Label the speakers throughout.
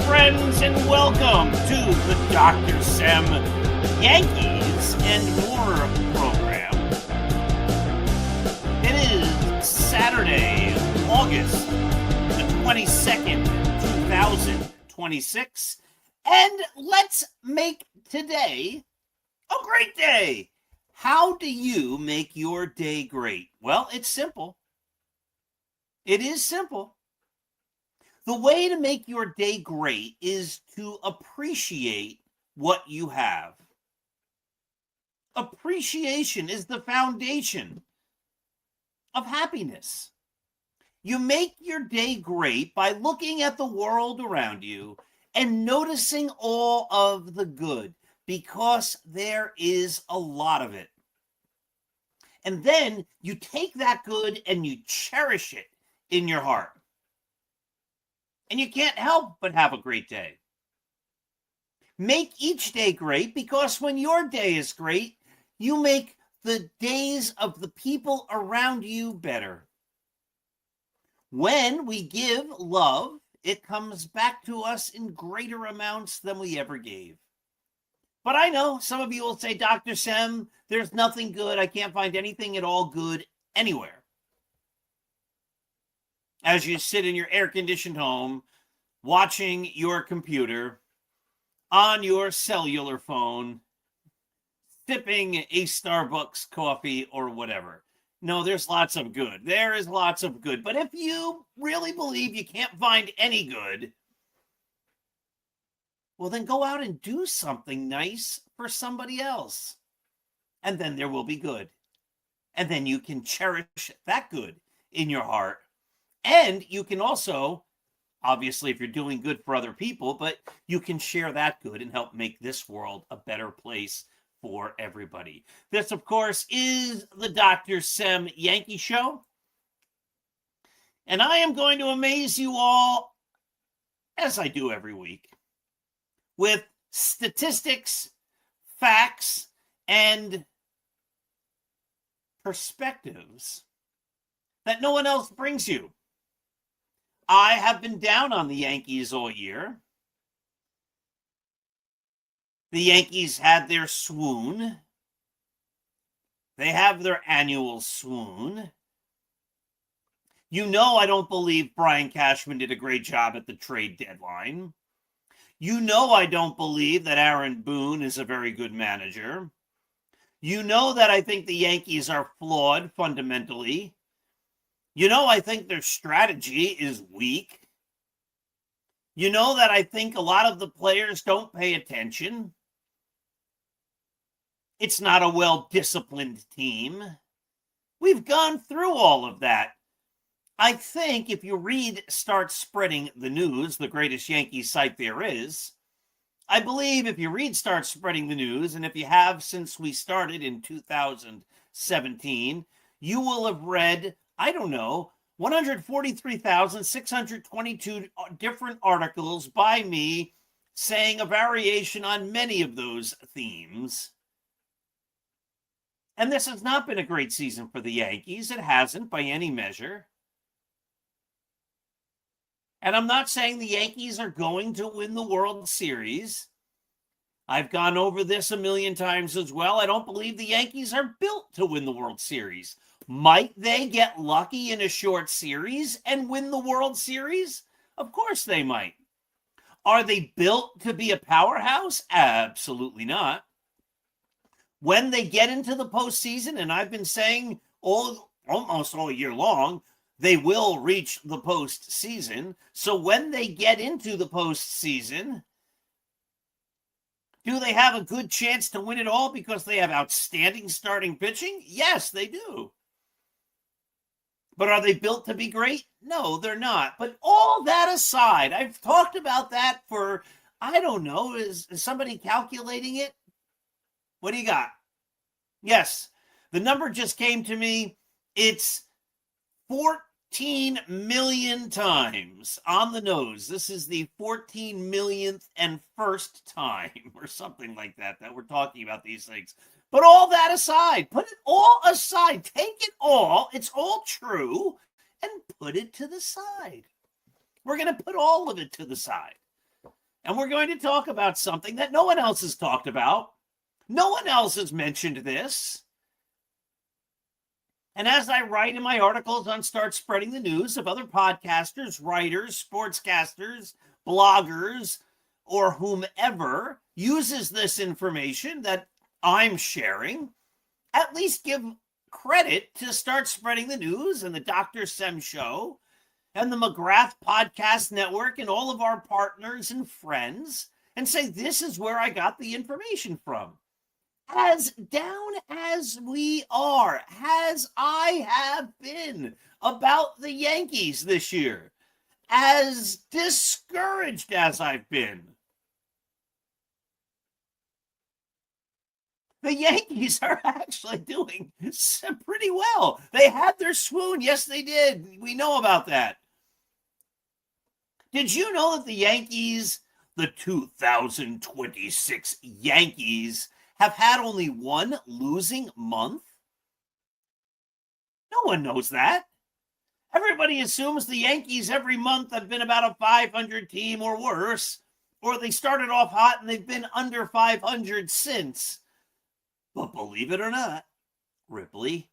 Speaker 1: friends, and welcome to the Dr. Sem Yankees and More program. It is Saturday, August the 22nd, 2026, and let's make today a great day. How do you make your day great? Well, it's simple. It is simple. The way to make your day great is to appreciate what you have. Appreciation is the foundation of happiness. You make your day great by looking at the world around you and noticing all of the good, because there is a lot of it. And then you take that good and you cherish it in your heart. And you can't help but have a great day. Make each day great, because when your day is great, you make the days of the people around you better. When we give love, it comes back to us in greater amounts than we ever gave. But I know some of you will say, Dr. Sem, there's nothing good. I can't find anything at all good anywhere. As you sit in your air-conditioned home, watching your computer, on your cellular phone, sipping a Starbucks coffee or whatever. No, there's lots of good. There is lots of good. But if you really believe you can't find any good, well, then go out and do something nice for somebody else. And then there will be good. And then you can cherish that good in your heart. And you can also, obviously, if you're doing good for other people, but you can share that good and help make this world a better place for everybody. This, of course, is the Dr. Sem Yankee Show. And I am going to amaze you all, as I do every week, with statistics, facts, and perspectives that no one else brings you. I have been down on the Yankees all year. The Yankees had their swoon. They have their annual swoon. You know I don't believe Brian Cashman did a great job at the trade deadline. You know I don't believe that Aaron Boone is a very good manager. You know that I think the Yankees are flawed fundamentally. You know, I think their strategy is weak. You know that I think a lot of the players don't pay attention. It's not a well-disciplined team. We've gone through all of that. I think if you read Start Spreading the News, the greatest Yankees site there is, I believe if you read Start Spreading the News, and if you have since we started in 2017, you will have read, I don't know, 143,622 different articles by me saying a variation on many of those themes. And this has not been a great season for the Yankees. It hasn't by any measure. And I'm not saying the Yankees are going to win the World Series. I've gone over this a million times as well. I don't believe the Yankees are built to win the World Series. Might they get lucky in a short series and win the World Series? Of course they might. Are they built to be a powerhouse? Absolutely not. When they get into the postseason, and I've been saying almost all year long, they will reach the postseason. So when they get into the postseason, do they have a good chance to win it all because they have outstanding starting pitching? Yes, they do. But are they built to be great? No, they're not. But all that aside, I've talked about that for, I don't know, is somebody calculating it? What do you got? Yes, the number just came to me. It's 14 million times on the nose. This is the 14 millionth and first time or something like that we're talking about these things. But all that aside, put it all aside, take it all, it's all true, and put it to the side. We're going to put all of it to the side. And we're going to talk about something that no one else has talked about. No one else has mentioned this. And as I write in my articles on Start Spreading the News, of other podcasters, writers, sportscasters, bloggers, or whomever uses this information that I'm sharing, at least give credit to Start Spreading the News and the Dr. Sem Show and the McGrath Podcast Network and all of our partners and friends, and say, this is where I got the information from. As down as we are, as I have been about the Yankees this year, as discouraged as I've been, the Yankees are actually doing pretty well. They had their swoon. Yes, they did. We know about that. Did you know that the Yankees, the 2026 Yankees, have had only one losing month? No one knows that. Everybody assumes the Yankees every month have been about a 500 team or worse, or they started off hot and they've been under 500 since. But believe it or not, Ripley,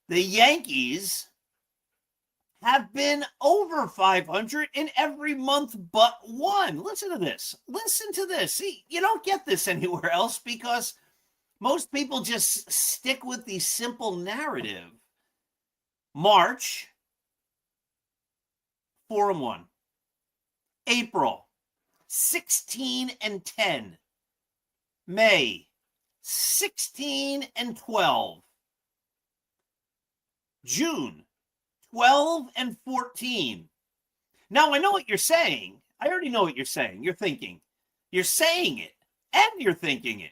Speaker 1: the Yankees have been over 500 in every month but one. Listen to this. Listen to this. See, you don't get this anywhere else because most people just stick with the simple narrative. March, 4-1. April, 16-10. May, 16-12. June, 12-14. Now, I know what you're saying. I already know what you're saying. You're thinking. You're saying it, and you're thinking it.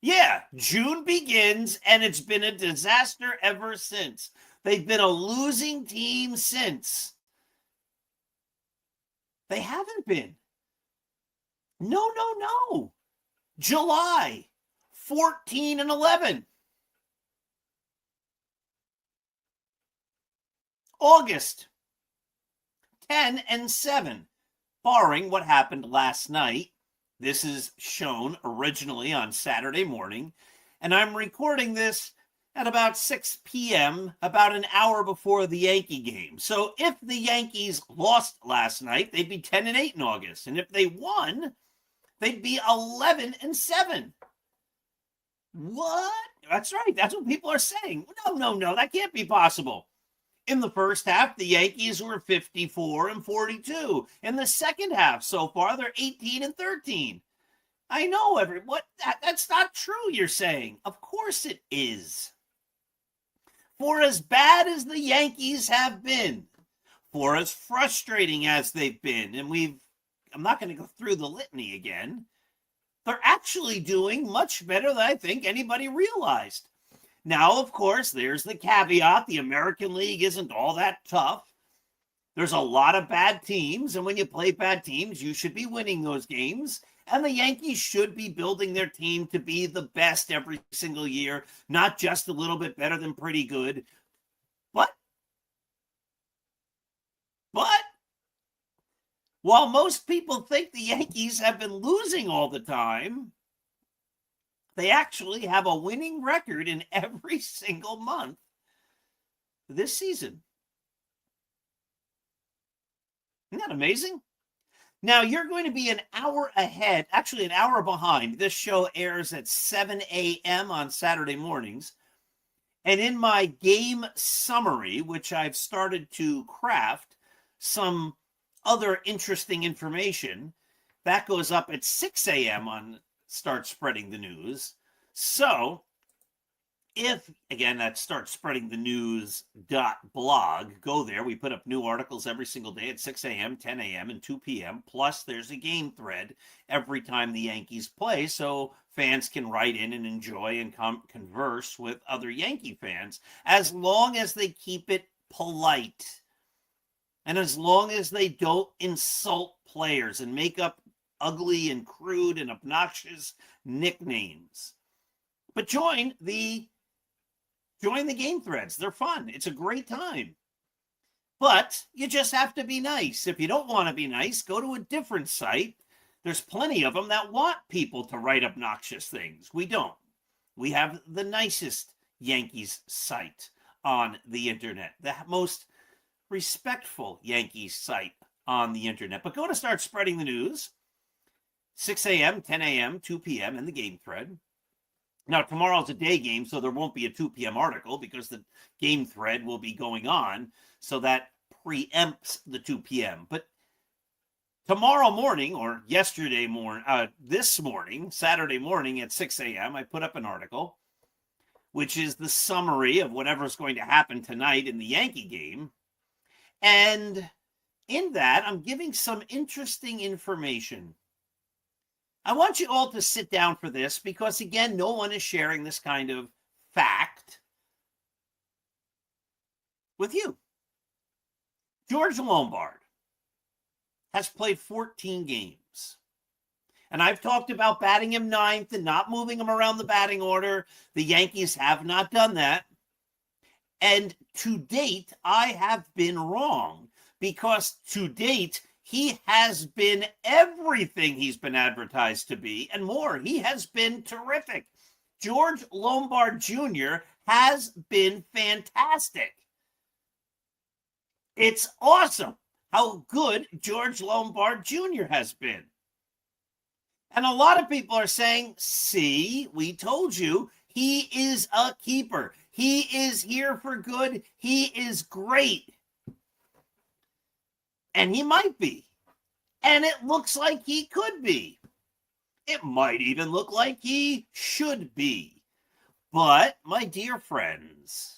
Speaker 1: Yeah, June begins, and it's been a disaster ever since. They've been a losing team since. They haven't been. No. July, 14-11. August, 10-7, barring what happened last night. This is shown originally on Saturday morning, and I'm recording this at about 6 p.m., about an hour before the Yankee game. So if the Yankees lost last night, they'd be 10-8 in August. And if they won, they'd be 11-7. What? That's right. That's what people are saying. No. That can't be possible. In the first half, the Yankees were 54-42. In the second half, so far, they're 18-13. I know, that's not true, you're saying. Of course it is. For as bad as the Yankees have been, for as frustrating as they've been, and I'm not going to go through the litany again, they're actually doing much better than I think anybody realized. Now, of course, there's the caveat. The American League isn't all that tough. There's a lot of bad teams, and when you play bad teams, you should be winning those games. And the Yankees should be building their team to be the best every single year, not just a little bit better than pretty good. But while most people think the Yankees have been losing all the time, they actually have a winning record in every single month this season. Isn't that amazing? Now, you're going to be an hour ahead, actually an hour behind. This show airs at 7 a.m. on Saturday mornings. And in my game summary, which I've started to craft some other interesting information, that goes up at 6 a.m. on Start Spreading the News. So if, again, that's startspreadingthenews.blog, go there. We put up new articles every single day at 6 a.m., 10 a.m., and 2 p.m. Plus, there's a game thread every time the Yankees play, so fans can write in and enjoy and converse with other Yankee fans, as long as they keep it polite. And as long as they don't insult players and make up ugly and crude and obnoxious nicknames. But join the game threads. They're fun. It's a great time. But you just have to be nice. If you don't want to be nice, go to a different site. There's plenty of them that want people to write obnoxious things. We don't. We have the nicest Yankees site on the internet, the most respectful Yankees site on the internet. But go to Start Spreading the News, 6 a.m., 10 a.m., 2 p.m. in the game thread. Now, tomorrow's a day game, so there won't be a 2 p.m. article because the game thread will be going on, so that preempts the 2 p.m. But tomorrow morning, or yesterday morning, this morning, Saturday morning at 6 a.m., I put up an article, which is the summary of whatever's going to happen tonight in the Yankee game. And in that, I'm giving some interesting information. I want you all to sit down for this because, again, no one is sharing this kind of fact with you. George Lombard has played 14 games. And I've talked about batting him ninth and not moving him around the batting order. The Yankees have not done that. And to date, I have been wrong because to date, he has been everything he's been advertised to be and more. He has been terrific. George Lombard Jr. has been fantastic. It's awesome how good George Lombard Jr. has been. And a lot of people are saying, see, we told you, he is a keeper. He is here for good. He is great. And he might be. And it looks like he could be. It might even look like he should be. But, my dear friends,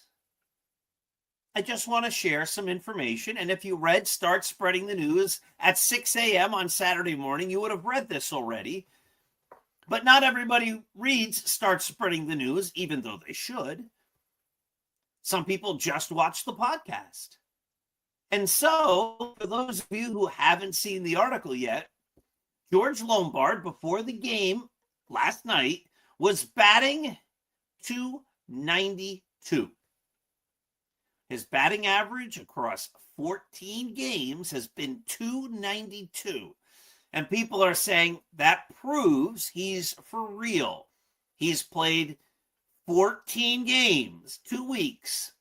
Speaker 1: I just want to share some information. And if you read Start Spreading the News at 6 a.m. on Saturday morning, you would have read this already. But not everybody reads Start Spreading the News, even though they should. Some people just watch the podcast. And so, for those of you who haven't seen the article yet, George Lombard, before the game last night, was batting .292. His batting average across 14 games has been .292. And people are saying that proves he's for real. He's played 14 games, 2 weeks.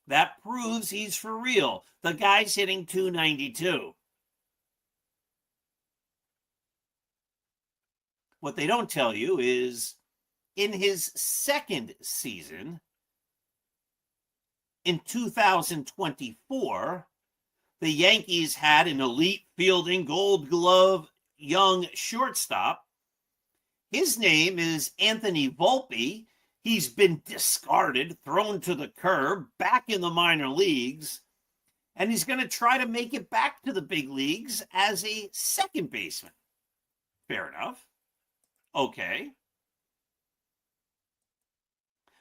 Speaker 1: That proves he's for real. The guy's hitting .292. What they don't tell you is in his second season, in 2024, the Yankees had an elite fielding Gold Glove young shortstop. His name is Anthony Volpe. He's been discarded, thrown to the curb, back in the minor leagues, and he's going to try to make it back to the big leagues as a second baseman. Fair enough. Okay.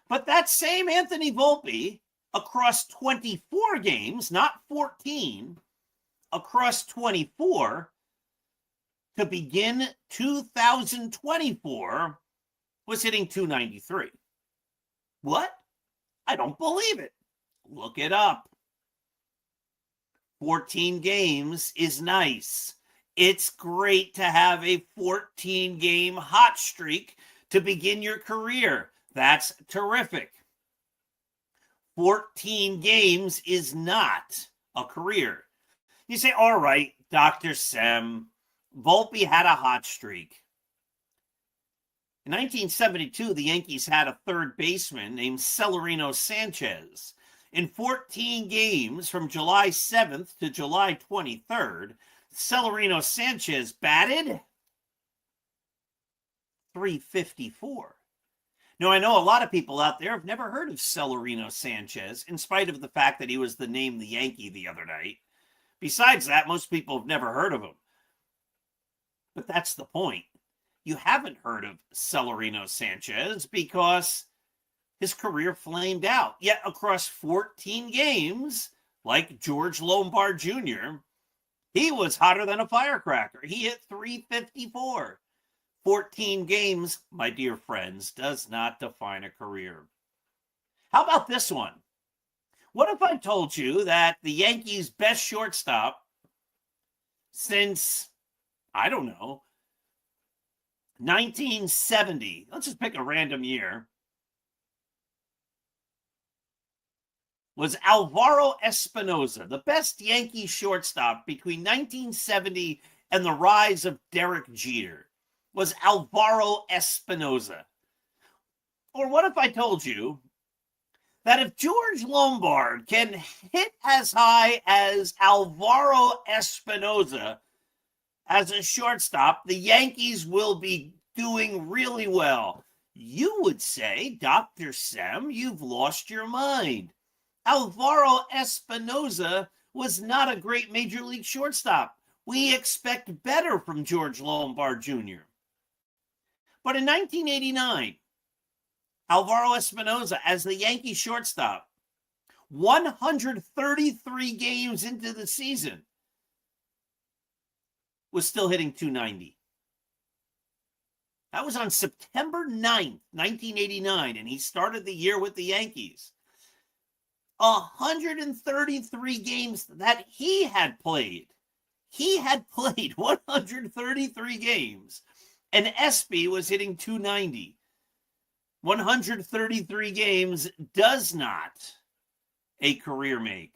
Speaker 1: But that same Anthony Volpe, across 24 games, not 14, across 24, to begin 2024, was hitting .293. What? I don't believe it. Look it up. 14 games is nice. It's great to have a 14-game hot streak to begin your career. That's terrific. 14 games is not a career. You say, all right, Dr. Sem, Volpe had a hot streak. In 1972, the Yankees had a third baseman named Celerino Sanchez. In 14 games from July 7th to July 23rd, Celerino Sanchez batted .354. Now, I know a lot of people out there have never heard of Celerino Sanchez, in spite of the fact that he was the name the Yankee the other night. Besides that, most people have never heard of him. But that's the point. You haven't heard of Celerino Sanchez because his career flamed out. Yet across 14 games, like George Lombard Jr., he was hotter than a firecracker. He hit .354. 14 games, my dear friends, does not define a career. How about this one? What if I told you that the Yankees' best shortstop since, I don't know, 1970. Let's just pick a random year. Was Alvaro Espinoza, the best Yankee shortstop between 1970 and the rise of Derek Jeter, was Alvaro Espinoza. Or what if I told you that if George Lombard can hit as high as Alvaro Espinoza as a shortstop, the Yankees will be doing really well? You would say, Dr. Sem, you've lost your mind. Alvaro Espinoza was not a great major league shortstop. We expect better from George Lombard Jr. But in 1989, Alvaro Espinoza, as the Yankee shortstop, 133 games into the season, was still hitting .290. That was on September 9th, 1989, and he started the year with the Yankees. 133 games that he had played. He had played 133 games, and Espy was hitting .290. 133 games does not a career make.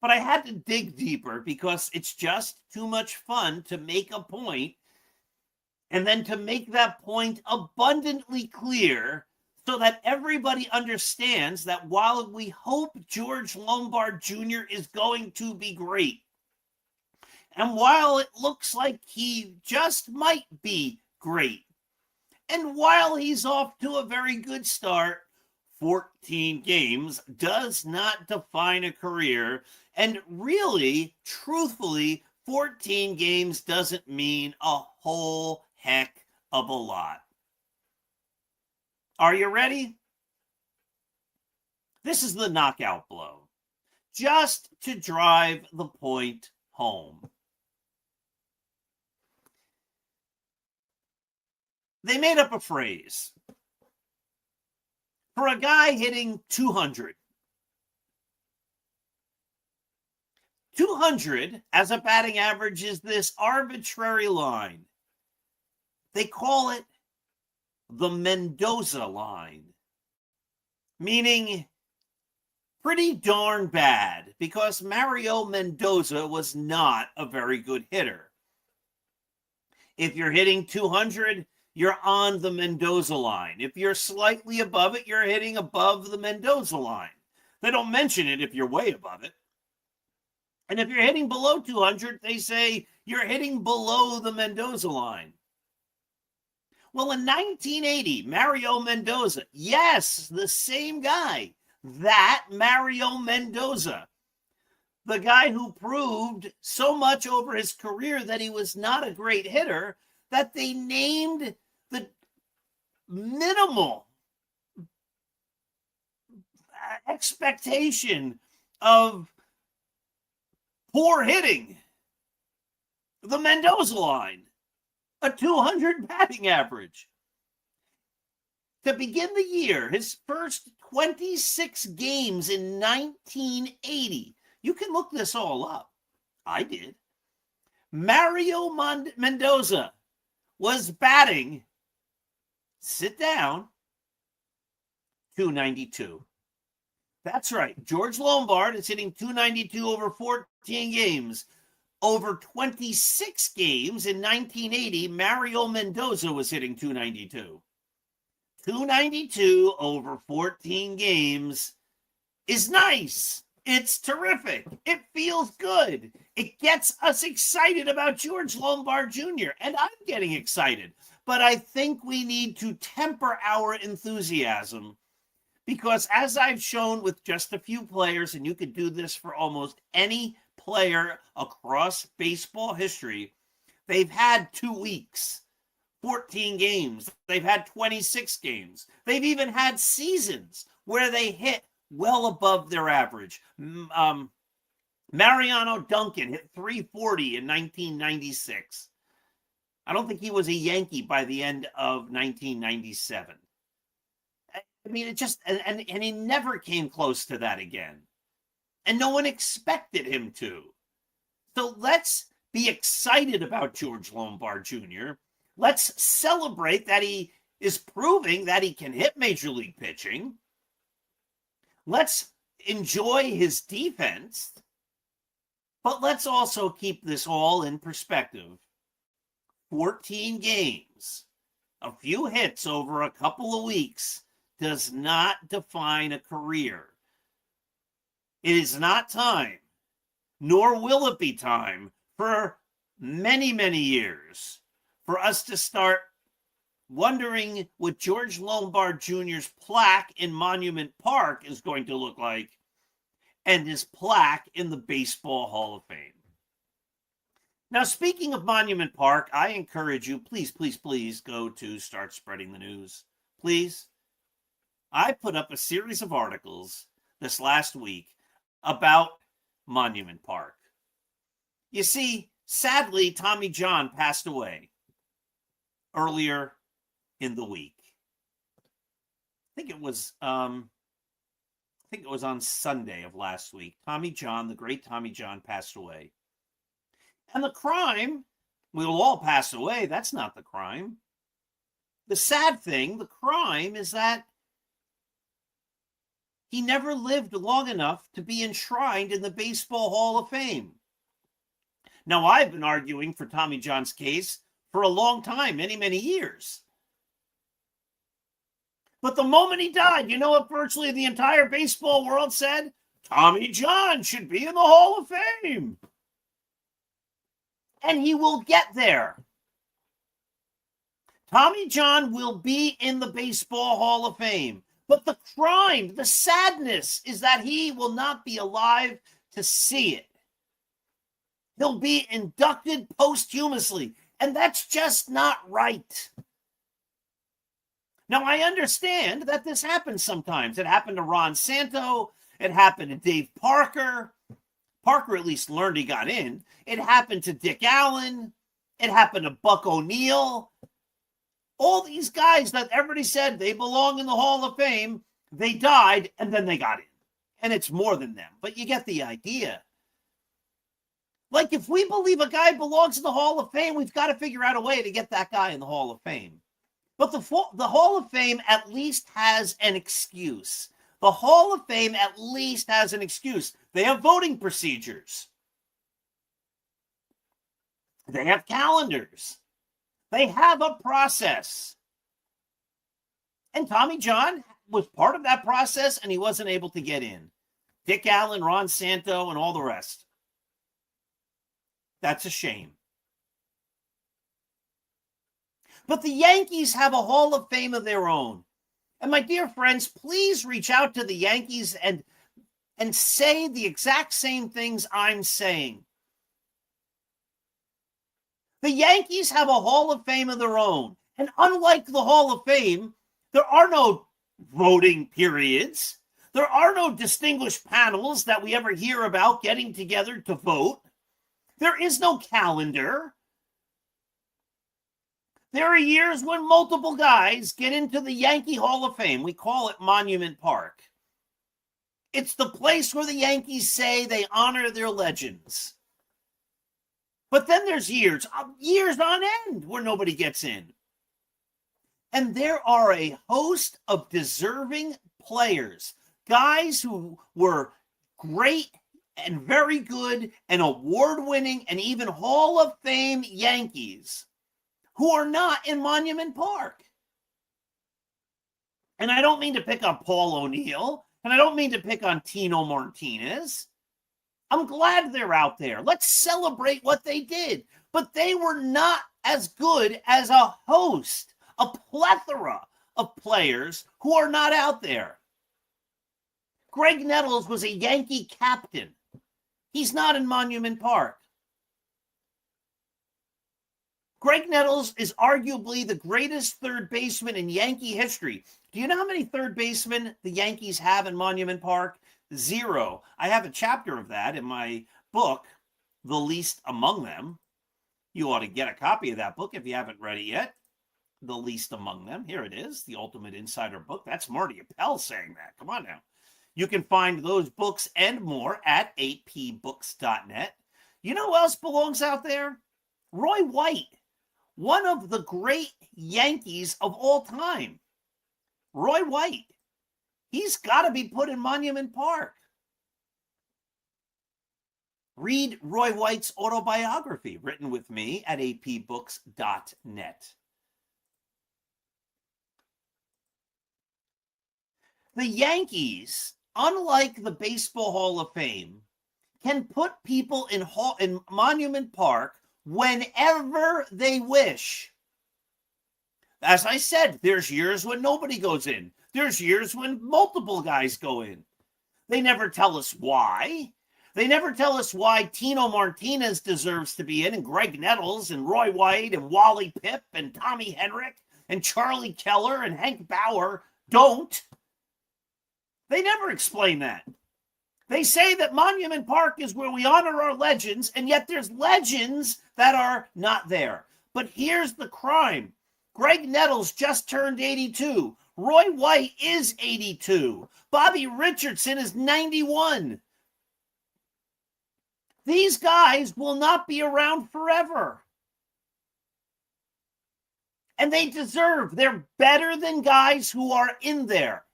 Speaker 1: But I had to dig deeper because it's just too much fun to make a point and then to make that point abundantly clear so that everybody understands that while we hope George Lombard Jr. is going to be great, and while it looks like he just might be great, and while he's off to a very good start, 14 games does not define a career. And really, truthfully, 14 games doesn't mean a whole heck of a lot. Are you ready? This is the knockout blow, just to drive the point home. They made up a phrase for a guy hitting 200. 200 as a batting average is this arbitrary line. They call it the Mendoza line, meaning pretty darn bad, because Mario Mendoza was not a very good hitter. If you're hitting 200, you're on the Mendoza line. If you're slightly above it, you're hitting above the Mendoza line. They don't mention it if you're way above it. And if you're hitting below 200, they say you're hitting below the Mendoza line. Well, in 1980, Mario Mendoza, yes, the same guy, that Mario Mendoza, the guy who proved so much over his career that he was not a great hitter, that they named the minimal expectation of poor hitting the Mendoza line, a 200 batting average. To begin the year, his first 26 games in 1980, you can look this all up. I did. Mario Mendoza was batting, sit down, 292. That's right. George Lombard is hitting 292 over 14 games. Over 26 games in 1980, Mario Mendoza was hitting 292. 292 over 14 games is nice. It's terrific. It feels good. It gets us excited about George Lombard Jr., and I'm getting excited. But I think we need to temper our enthusiasm because, as I've shown with just a few players, and you could do this for almost any player across baseball history, they've had 2 weeks, 14 games. They've had 26 games. They've even had seasons where they hit well above their average. Mariano Duncan hit 340 in 1996. I don't think he was a Yankee by the end of 1997. I mean, it just, and he never came close to that again. And no one expected him to. So let's be excited about George Lombard Jr. Let's celebrate that he is proving that he can hit major league pitching. Let's enjoy his defense. But let's also keep this all in perspective. 14 games, a few hits over a couple of weeks does not define a career. It is not time, nor will it be time for many, many years for us to start wondering what George Lombard Jr.'s plaque in Monument Park is going to look like and his plaque in the Baseball Hall of Fame. Now, speaking of Monument Park, I encourage you, please, please, please go to Start Spreading the News. Please. I put up a series of articles this last week about Monument Park. You see, sadly, Tommy John passed away earlier in the week. I think it was on Sunday of last week. Tommy John, the great Tommy John, passed away. And the crime, we will all pass away. That's not the crime. The sad thing, the crime is that he never lived long enough to be enshrined in the Baseball Hall of Fame. Now, I've been arguing for Tommy John's case for a long time, many, many years. But the moment he died, you know what virtually the entire baseball world said? Tommy John should be in the Hall of Fame. And he will get there. Tommy John will be in the Baseball Hall of Fame. But the crime, the sadness, is that he will not be alive to see it. He'll be inducted posthumously, and that's just not right. Now, I understand that this happens sometimes. It happened to Ron Santo. It happened to Dave Parker. Parker at least learned he got in. It happened to Dick Allen. It happened to Buck O'Neill. All these guys that everybody said they belong in the Hall of Fame, they died and then they got in. And it's more than them, but you get the idea. Like, if we believe a guy belongs in the Hall of Fame, we've got to figure out a way to get that guy in the Hall of Fame. But the Hall of Fame at least has an excuse. The Hall of Fame at least has an excuse. They have voting procedures. They have calendars. They have a process. And Tommy John was part of that process, and he wasn't able to get in. Dick Allen, Ron Santo, and all the rest. That's a shame. But the Yankees have a Hall of Fame of their own. And my dear friends, please reach out to the Yankees and say the exact same things I'm saying. The Yankees have a Hall of Fame of their own. And unlike the Hall of Fame, there are no voting periods. There are no distinguished panels that we ever hear about getting together to vote. There is no calendar. There are years when multiple guys get into the Yankee Hall of Fame. We call it Monument Park. It's the place where the Yankees say they honor their legends. But then there's years on end where nobody gets in. And there are a host of deserving players, guys who were great and very good and award-winning and even Hall of Fame Yankees who are not in Monument Park. And I don't mean to pick on Paul O'Neill, and I don't mean to pick on Tino Martinez. I'm glad they're out there. Let's celebrate what they did. But they were not as good as a host, a plethora of players who are not out there. Greg Nettles was a Yankee captain. He's not in Monument Park. Greg Nettles is arguably the greatest third baseman in Yankee history. Do you know how many third basemen the Yankees have in Monument Park? 0. I have a chapter of that in my book, The Least Among Them. You ought to get a copy of that book if you haven't read it yet. The Least Among Them. Here it is, The Ultimate Insider Book. That's Marty Appel saying that. Come on now. You can find those books and more at 8pbooks.net. You know who else belongs out there? Roy White. one of the great Yankees of all time, Roy White. He's got to be put in Monument Park. Read Roy White's autobiography, written with me at apbooks.net. The Yankees, unlike the Baseball Hall of Fame, can put people in Monument Park whenever they wish. As I said, there's years when nobody goes in. There's years when multiple guys go in. They never tell us why. They never tell us why Tino Martinez deserves to be in, and Greg Nettles, and Roy White, and Wally Pipp, and Tommy Henrich, and Charlie Keller, and Hank Bauer don't. They never explain that. They say that Monument Park is where we honor our legends, and yet there's legends that are not there. But here's the crime. Greg Nettles just turned 82. Roy White is 82. Bobby Richardson is 91. These guys will not be around forever. And they deserve. They're better than guys who are in there.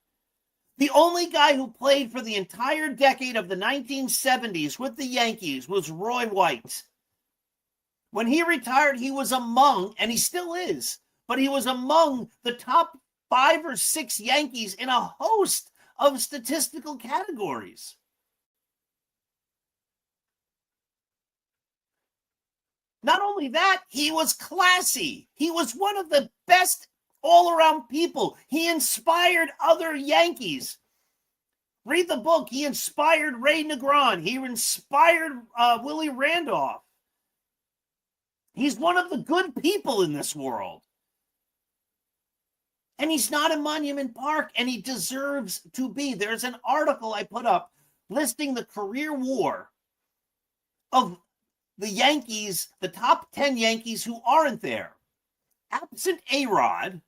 Speaker 1: The only guy who played for the entire decade of the 1970s with the Yankees was Roy White. When he retired, he was among, and he still is, but he was among the top 5 or 6 Yankees in a host of statistical categories. Not only that, he was classy. He was one of the best all-around people. He inspired other Yankees. Read the book. He inspired Ray Negron. He inspired Willie Randolph. He's one of the good people in this world. And he's not in Monument Park, and he deserves to be. There's an article I put up listing the career WAR of the Yankees, the top 10 Yankees who aren't there. Absent A-Rod,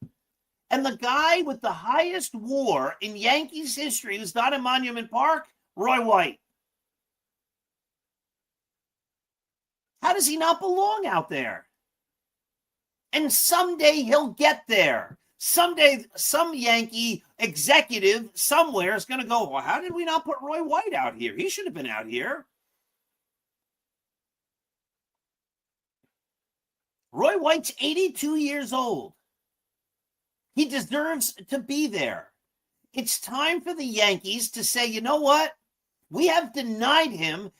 Speaker 1: and the guy with the highest WAR in Yankees history who's not in Monument Park, Roy White. How does he not belong out there? And someday he'll get there. Someday some Yankee executive somewhere is going to go, well, how did we not put Roy White out here? He should have been out here. Roy White's 82 years old. He deserves to be there. It's time for the Yankees to say, you know what? We have denied him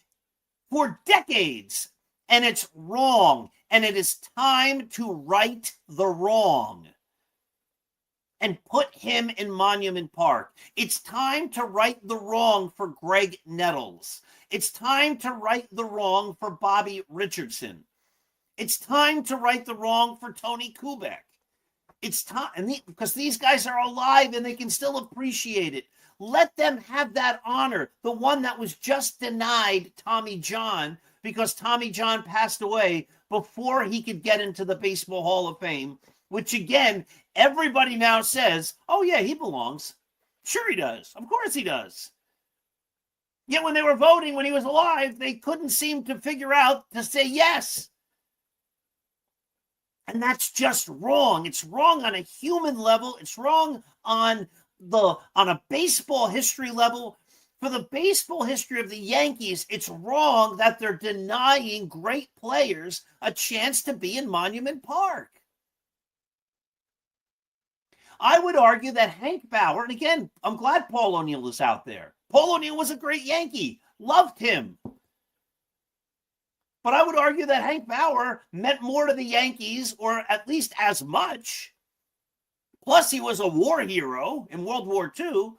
Speaker 1: for decades, and it's wrong. And it is time to right the wrong and put him in Monument Park. It's time to right the wrong for Greg Nettles. It's time to right the wrong for Bobby Richardson. It's time to right the wrong for Tony Kubek. It's time, because these guys are alive and they can still appreciate it. Let them have that honor, the one that was just denied Tommy John, because Tommy John passed away before he could get into the Baseball Hall of Fame, which again, everybody now says, oh yeah, he belongs. Sure he does. Of course he does. Yet when they were voting when he was alive, they couldn't seem to figure out to say yes. And that's just wrong. It's wrong on a human level. It's wrong on a baseball history level. For the baseball history of the Yankees, it's wrong that they're denying great players a chance to be in Monument Park. I would argue that Hank Bauer, and again, I'm glad Paul O'Neill is out there. Paul O'Neill was a great Yankee. Loved him. But I would argue that Hank Bauer meant more to the Yankees, or at least as much. Plus, he was a war hero in World War II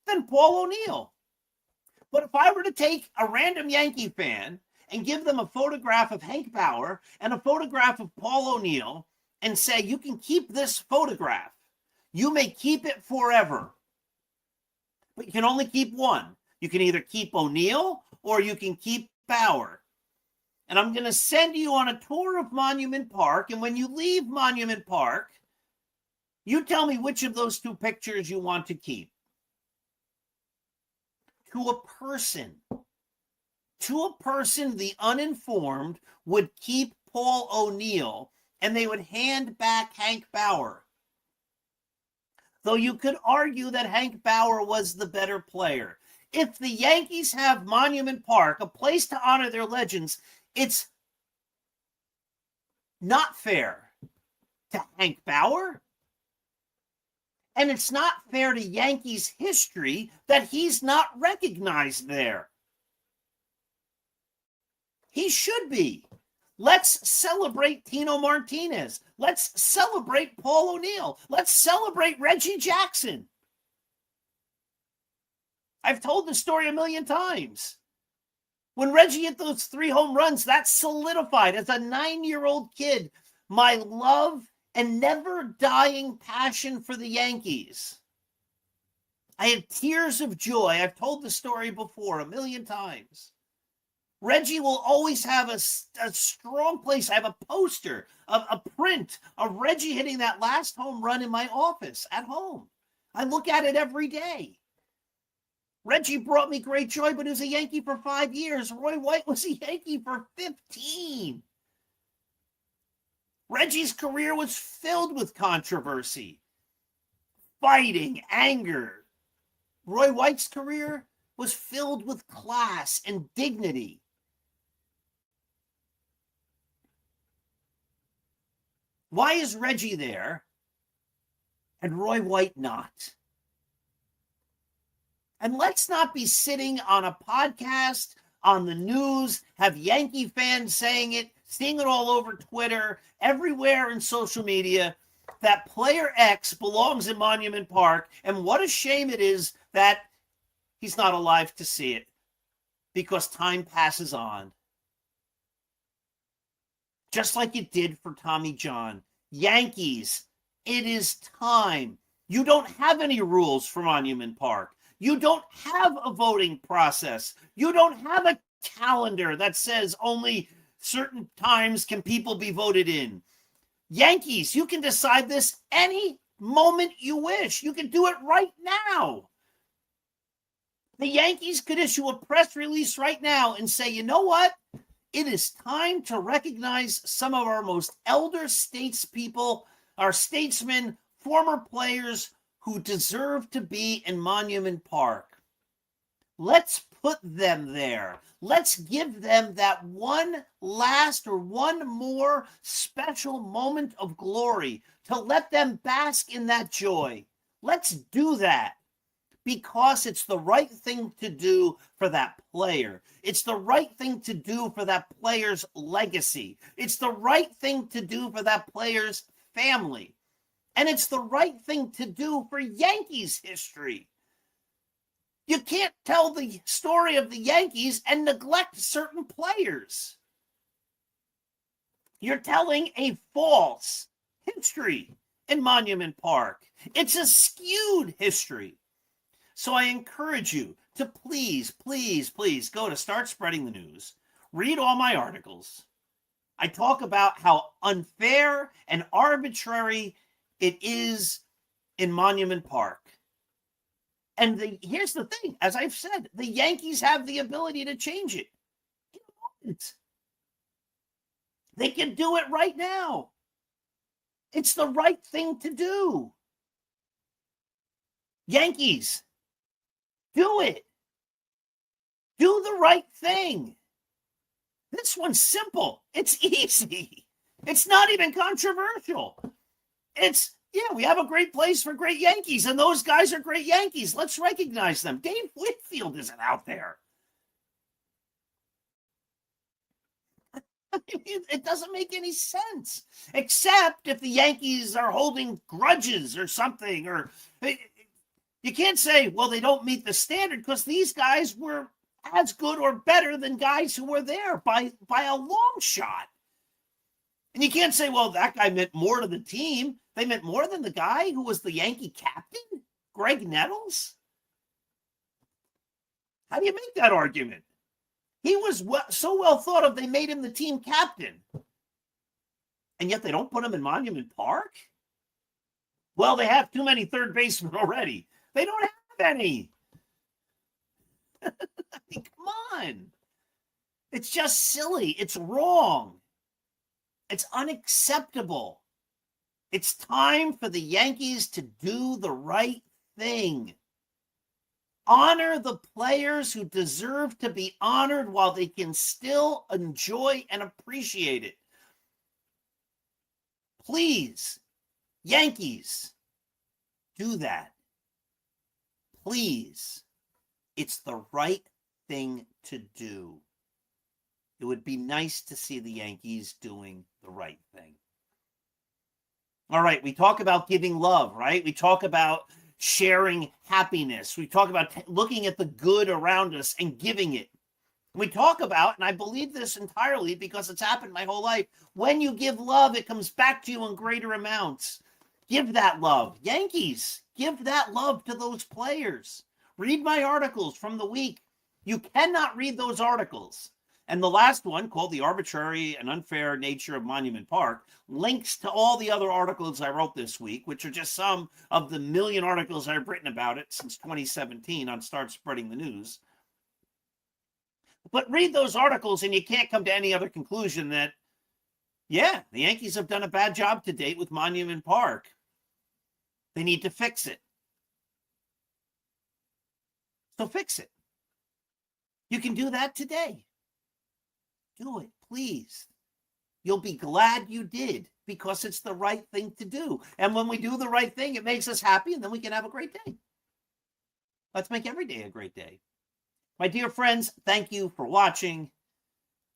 Speaker 1: than Paul O'Neill. But if I were to take a random Yankee fan and give them a photograph of Hank Bauer and a photograph of Paul O'Neill and say, you can keep this photograph. You may keep it forever. But you can only keep one. You can either keep O'Neill or you can keep Bauer. And I'm going to send you on a tour of Monument Park. And when you leave Monument Park, you tell me which of those two pictures you want to keep. To a person, the uninformed would keep Paul O'Neill and they would hand back Hank Bauer. Though you could argue that Hank Bauer was the better player. If the Yankees have Monument Park, a place to honor their legends, it's not fair to Hank Bauer. And it's not fair to Yankees history that he's not recognized there. He should be. Let's celebrate Tino Martinez. Let's celebrate Paul O'Neill. Let's celebrate Reggie Jackson. I've told the story a million times. When Reggie hit those 3 home runs, that solidified as a 9-year-old kid my love and never dying passion for the Yankees. I had tears of joy. I've told the story before a million times. Reggie will always have a strong place. I have a poster, a print of Reggie hitting that last home run in my office at home. I look at it every day. Reggie brought me great joy, but he was a Yankee for 5 years. Roy White was a Yankee for 15. Reggie's career was filled with controversy, fighting, anger. Roy White's career was filled with class and dignity. Why is Reggie there and Roy White not? And let's not be sitting on a podcast, on the news, have Yankee fans saying it, seeing it all over Twitter, everywhere in social media, that player X belongs in Monument Park. And what a shame it is that he's not alive to see it, because time passes on. Just like it did for Tommy John. Yankees, it is time. You don't have any rules for Monument Park. You don't have a voting process. You don't have a calendar that says only certain times can people be voted in. Yankees, you can decide this any moment you wish. You can do it right now. The Yankees could issue a press release right now and say, you know what? It is time to recognize some of our most elder statespeople, our statesmen, former players who deserve to be in Monument Park. Let's put them there. Let's give them that one last or one more special moment of glory to let them bask in that joy. Let's do that because it's the right thing to do for that player. It's the right thing to do for that player's legacy. It's the right thing to do for that player's family. And it's the right thing to do for Yankees history. You can't tell the story of the Yankees and neglect certain players. You're telling a false history in Monument Park. It's a skewed history. So I encourage you to please, please, please go to Start Spreading the News. Read all my articles. I talk about how unfair and arbitrary it is in Monument Park. And here's the thing, as I've said, the Yankees have the ability to change it. They can do it right now. It's the right thing to do. Yankees, do it. Do the right thing. This one's simple. It's easy. It's not even controversial. We have a great place for great Yankees, and those guys are great Yankees. Let's recognize them. Dave Whitfield isn't out there. It doesn't make any sense, except if the Yankees are holding grudges or something. Or you can't say, well, they don't meet the standard, because these guys were as good or better than guys who were there by a long shot. And you can't say, well, that guy meant more to the team. They meant more than the guy who was the Yankee captain, Greg Nettles. How do you make that argument? He was so well thought of, they made him the team captain. And yet they don't put him in Monument Park? Well, they have too many third basemen already. They don't have any. I mean, come on. It's just silly. It's wrong. It's unacceptable. It's time for the Yankees to do the right thing. Honor the players who deserve to be honored while they can still enjoy and appreciate it. Please, Yankees, do that. Please. It's the right thing to do. It would be nice to see the Yankees doing the right thing. All right, we talk about giving love, right? We talk about sharing happiness. We talk about looking at the good around us and giving it. We talk about, and I believe this entirely because it's happened my whole life, when you give love, it comes back to you in greater amounts. Give that love. Yankees, give that love to those players. Read my articles from the week. You cannot read those articles. And the last one, called The Arbitrary and Unfair Nature of Monument Park, links to all the other articles I wrote this week, which are just some of the million articles I've written about it since 2017 on Start Spreading the News. But read those articles and you can't come to any other conclusion that, yeah, the Yankees have done a bad job to date with Monument Park. They need to fix it. So fix it. You can do that today. Do it, please. You'll be glad you did because it's the right thing to do. And when we do the right thing, it makes us happy and then we can have a great day. Let's make every day a great day. My dear friends, thank you for watching.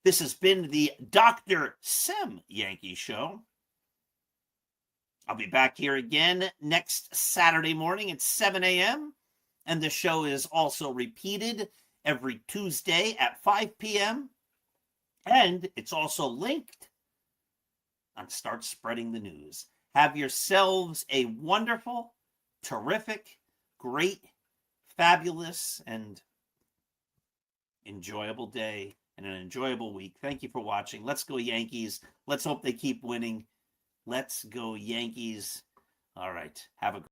Speaker 1: This has been the Dr. Sem Yankee Show. I'll be back here again next Saturday morning at 7 a.m. And the show is also repeated every Tuesday at 5 p.m. And it's also linked on Start Spreading the News. Have yourselves a wonderful, terrific, great, fabulous, and enjoyable day and an enjoyable week. Thank you for watching. Let's go Yankees. Let's hope they keep winning. Let's go Yankees. All right. Have a